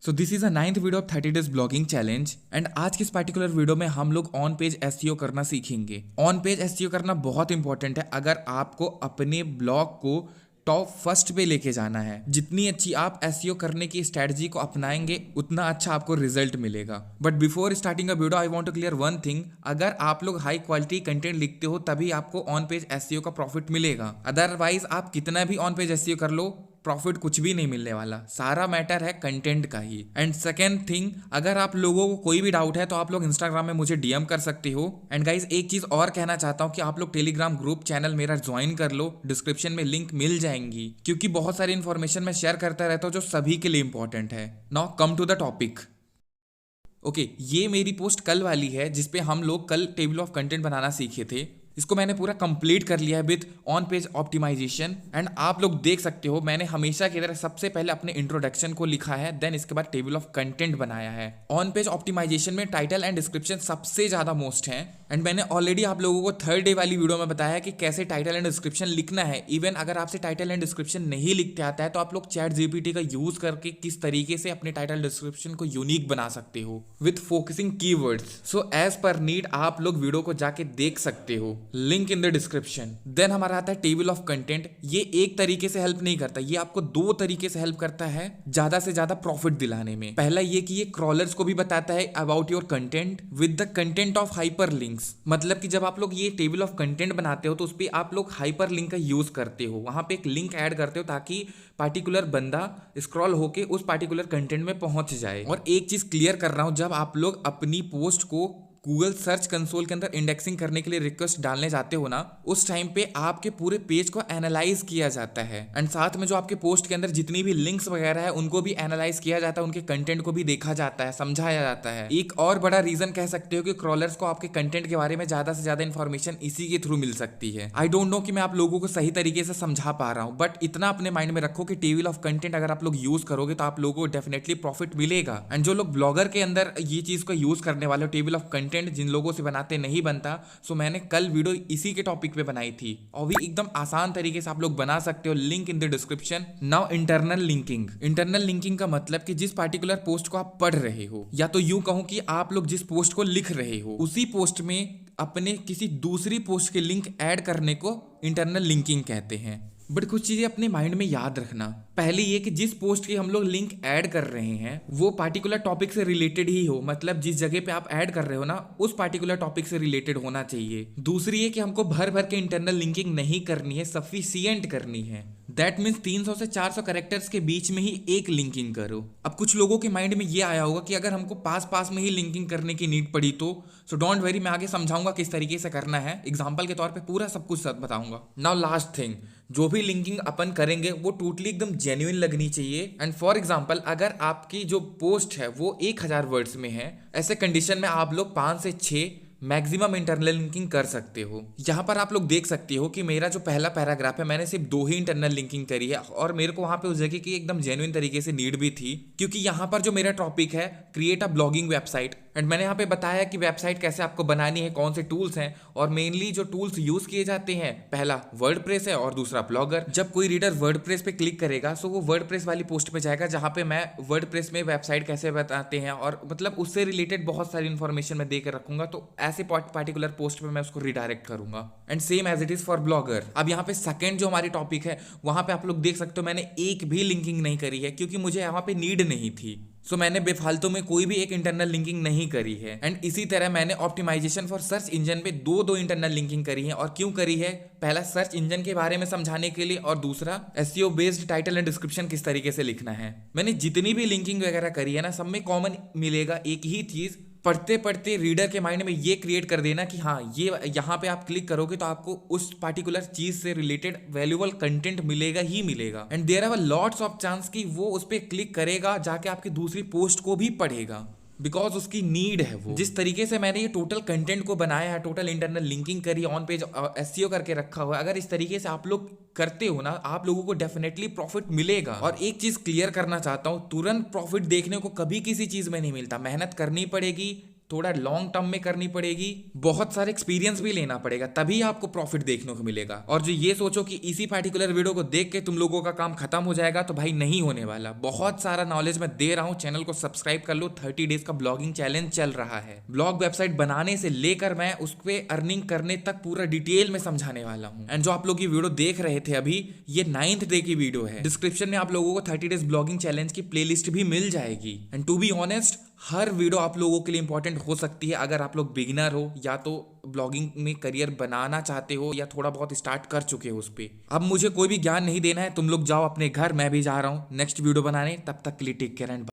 So this is a 9th video of 30 days blogging challenge and आज की इस particular video में हम लोग ऑन पेज एसईओ करना सीखेंगे। ऑन पेज एसईओ करना बहुत इंपॉर्टेंट है अगर आपको अपने ब्लॉग को टॉप फर्स्ट पे लेके जाना है। जितनी अच्छी आप एसईओ करने की स्ट्रेटजी को अपनाएंगे उतना अच्छा आपको रिजल्ट मिलेगा। But before starting a video I want to clear one thing, अगर आप लोग हाई क्वालिटी कंटेंट लिखते हो तभी आपको ऑन पेज एसईओ का प्रॉफिट मिलेगा। अदरवाइज आप कितना भी ऑन पेज एसईओ कर लो, प्रॉफिट कुछ भी नहीं मिलने वाला। सारा मैटर है कंटेंट का ही। एंड सेकेंड थिंग, अगर आप लोगों को कोई भी डाउट है तो आप लोग इंस्टाग्राम में मुझे डीएम कर सकते हो। एंड गाइज एक चीज और कहना चाहता हूँ कि आप लोग टेलीग्राम ग्रुप चैनल मेरा ज्वाइन कर लो, डिस्क्रिप्शन में लिंक मिल जाएंगी, क्योंकि बहुत सारी इन्फॉर्मेशन मैं शेयर करता रहता हूँ जो सभी के लिए इंपॉर्टेंट है। Now come to the topic. Okay, ये मेरी पोस्ट कल वाली है जिसपे हम लोग कल टेबल ऑफ कंटेंट बनाना सीखे थे। इसको मैंने पूरा कंप्लीट कर लिया है with on page optimization. And आप लोग देख सकते हो मैंने हमेशा की तरह सबसे पहले अपने इंट्रोडक्शन को लिखा है, देन इसके बाद टेबल ऑफ कंटेंट बनाया है। ऑन पेज ऑप्टिमाइजेशन में टाइटल एंड डिस्क्रिप्शन सबसे ज्यादा मोस्ट है। एंड मैंने ऑलरेडी आप लोगों को थर्ड डे वाली वीडियो में बताया कि कैसे टाइटल एंड डिस्क्रिप्शन लिखना है। इवन अगर आपसे टाइटल एंड डिस्क्रिप्शन नहीं लिखते आता है तो आप लोग चैट जीपीटी का यूज करके किस तरीके से अपने टाइटल डिस्क्रिप्शन को यूनिक बना सकते हो with focusing keywords. So as per need आप लोग वीडियो को जाके देख सकते हो, link in the description. Then हमारा आता है टेबल ऑफ कंटेंट। ये एक तरीके से हेल्प नहीं करता, ये आपको दो तरीके से हेल्प करता है ज्यादा से ज्यादा प्रॉफिट दिलाने में। पहला ये कि ये क्रॉलर्स को भी बताता है about your content with the content of hyper links. मतलब कि जब आप लोग ये टेबल ऑफ कंटेंट बनाते हो तो उस पर आप लोग हाइपर लिंक का यूज करते हो, वहां पे एक लिंक ऐड करते हो ताकि पार्टिकुलर बंदा स्क्रॉल होके उस पार्टिकुलर कंटेंट में पहुंच जाए। और एक चीज क्लियर कर रहा हूं, जब आप लोग अपनी पोस्ट को गूगल सर्च कंसोल के अंदर इंडेक्सिंग करने के लिए रिक्वेस्ट डालने जाते हो ना, उस टाइम पे आपके पूरे पेज को एनालाइज किया जाता है। एंड साथ में जो आपके पोस्ट के अंदर जितनी भी लिंक्स वगैरह है उनको भी एनालाइज किया जाता है, उनके कंटेंट को भी देखा जाता है, समझाया जाता है। एक और बड़ा रीजन कह सकते हो कि क्रॉलर्स को आपके कंटेंट के बारे में ज्यादा से ज्यादा इन्फॉर्मेशन इसी के थ्रू मिल सकती है। आई डोंट नो कि मैं आप लोगों को सही तरीके से समझा पा रहा हूँ, बट इतना अपने माइंड में रखो कि टेबल ऑफ कंटेंट अगर आप लोग यूज करोगे तो आप लोगों को डेफिनेटली प्रॉफिट मिलेगा। एंड जो लोग ब्लॉगर के अंदर ये चीज को यूज करने वाले टेबल ऑफ कंटेंट, जिन लोगों से बनाते नहीं बनता, सो मैंने कल वीडियो इसी के टॉपिक पे बनाई थी और भी एकदम आसान तरीके से आप लोग बना सकते हो, link in the description. Now internal linking. Internal linking का मतलब कि जिस पार्टिकुलर पोस्ट को आप पढ़ रहे हो, या तो यूं कहूं कि आप लोग जिस पोस्ट को लिख रहे हो उसी पोस्ट में अपने किसी दूसरी पोस्ट के लिंक ऐड करने को इंटरनल लिंकिंग कहते हैं। बट कुछ चीजें अपने माइंड में याद रखना। पहले ये कि जिस पोस्ट की हम लोग लिंक ऐड कर रहे हैं वो पार्टिकुलर टॉपिक से रिलेटेड ही हो, मतलब जिस जगह पे आप ऐड कर रहे हो ना उस पार्टिकुलर टॉपिक से रिलेटेड होना चाहिए। दूसरी ये कि हमको भर भर के इंटरनल लिंकिंग नहीं करनी है, सफिशिएंट करनी है। दैट मीन्स 300 से 400 कैरेक्टर्स के बीच में ही एक लिंकिंग करो। अब कुछ लोगों के माइंड में ये आया होगा कि अगर हमको पास पास में ही लिंकिंग करने की नीड पड़ी तो सो डोंट वरी, मैं आगे समझाऊंगा किस तरीके से करना है, एग्जांपल के तौर पे पूरा सब कुछ बताऊंगा। नाउ लास्ट थिंग, जो भी लिंकिंग अपन करेंगे वो टोटली एकदम जेन्युइन लगनी चाहिए। एंड फॉर एग्जांपल अगर आपकी जो पोस्ट है वो 1000 वर्ड्स में है, ऐसे कंडीशन में आप लोग 5 से 6 मैक्सिमम इंटरनल लिंकिंग कर सकते हो। यहाँ पर आप लोग देख सकते हो कि मेरा जो पहला पैराग्राफ है मैंने सिर्फ 2 ही इंटरनल लिंकिंग करी है, और मेरे को वहां पे उस जगह की एकदम जेन्युइन तरीके से नीड भी थी, क्योंकि यहाँ पर जो मेरा टॉपिक है create a blogging website, and मैंने यहाँ पे बताया कि वेबसाइट कैसे आपको बनानी है, कौन से टूल्स हैं, और मेनली जो टूल्स यूज किए जाते हैं पहला वर्डप्रेस है और दूसरा ब्लॉगर। जब कोई रीडर वर्डप्रेस पे क्लिक करेगा तो वो वर्डप्रेस वाली पोस्ट पे जाएगा जहाँ पे मैं वर्डप्रेस में वेबसाइट कैसे बताते हैं और मतलब उससे रिलेटेड बहुत सारी इन्फॉर्मेशन मैं देकर रखूंगा, तो ऐसे पार्टिकुलर पोस्ट पे मैं उसको रिडायरेक्ट करूंगा। And same as it is for blogger. अब यहाँ पे सेकंड जो हमारी टॉपिक है वहां पे आप लोग देख सकते हो मैंने एक भी लिंकिंग नहीं करी है, क्योंकि मुझे यहाँ पे नीड नहीं थी। सो मैंने बेफालतू में कोई भी एक इंटरनल लिंकिंग नहीं करी है। एंड इसी तरह मैंने ऑप्टिमाइजेशन फॉर सर्च इंजन पे दो इंटरनल लिंकिंग करी है। और क्यों करी है? पहला सर्च इंजन के बारे में समझाने के लिए, और दूसरा SEO based title and description किस तरीके से लिखना है। मैंने जितनी भी लिंकिंग वगैरह करी है ना, सब में कॉमन मिलेगा एक ही चीज, पढ़ते पढ़ते रीडर के माइंड में ये क्रिएट कर देना कि हाँ ये यहाँ पे आप क्लिक करोगे तो आपको उस पार्टिकुलर चीज से रिलेटेड वैल्यूएबल कंटेंट मिलेगा ही मिलेगा। And there are lots of chance कि वो उस पर क्लिक करेगा, जाके आपकी दूसरी पोस्ट को भी पढ़ेगा, बिकॉज उसकी नीड है वो। जिस तरीके से मैंने ये टोटल कंटेंट को बनाया है, टोटल इंटरनल लिंकिंग करी, ऑन पेज एसईओ करके रखा हुआ है, अगर इस तरीके से आप लोग करते हो ना आप लोगों को डेफिनेटली प्रॉफिट मिलेगा। और एक चीज क्लियर करना चाहता हूं, तुरंत प्रॉफिट देखने को कभी किसी चीज में नहीं मिलता, मेहनत करनी पड़ेगी, थोड़ा लॉन्ग टर्म में करनी पड़ेगी, बहुत सारे एक्सपीरियंस भी लेना पड़ेगा, तभी आपको प्रॉफिट देखने को मिलेगा। और जो ये सोचो कि इसी पर्टिकुलर वीडियो को देख के तुम लोगों का काम खत्म हो जाएगा, तो भाई नहीं होने वाला। बहुत सारा नॉलेज मैं दे रहा हूँ, चैनल को सब्सक्राइब कर लो। 30 डेज का ब्लॉगिंग चैलेंज चल रहा है। ब्लॉग वेबसाइट बनाने से लेकर मैं उस पर अर्निंग करने तक पूरा डिटेल में समझाने वाला हूँ। एंड जो आप लोग ये वीडियो देख रहे थे अभी, ये 9th डे की वीडियो है। डिस्क्रिप्शन में आप लोगों को 30 डेज ब्लॉगिंग चैलेंज की प्लेलिस्ट भी मिल जाएगी। एंड टू बी ऑनेस्ट, हर वीडियो आप लोगों के लिए इंपॉर्टेंट हो सकती है अगर आप लोग बिगिनर हो, या तो ब्लॉगिंग में करियर बनाना चाहते हो, या थोड़ा बहुत स्टार्ट कर चुके हो उस पर। अब मुझे कोई भी ज्ञान नहीं देना है, तुम लोग जाओ अपने घर, मैं भी जा रहा हूँ नेक्स्ट वीडियो बनाने। तब तक के लिए टेक केयर एंड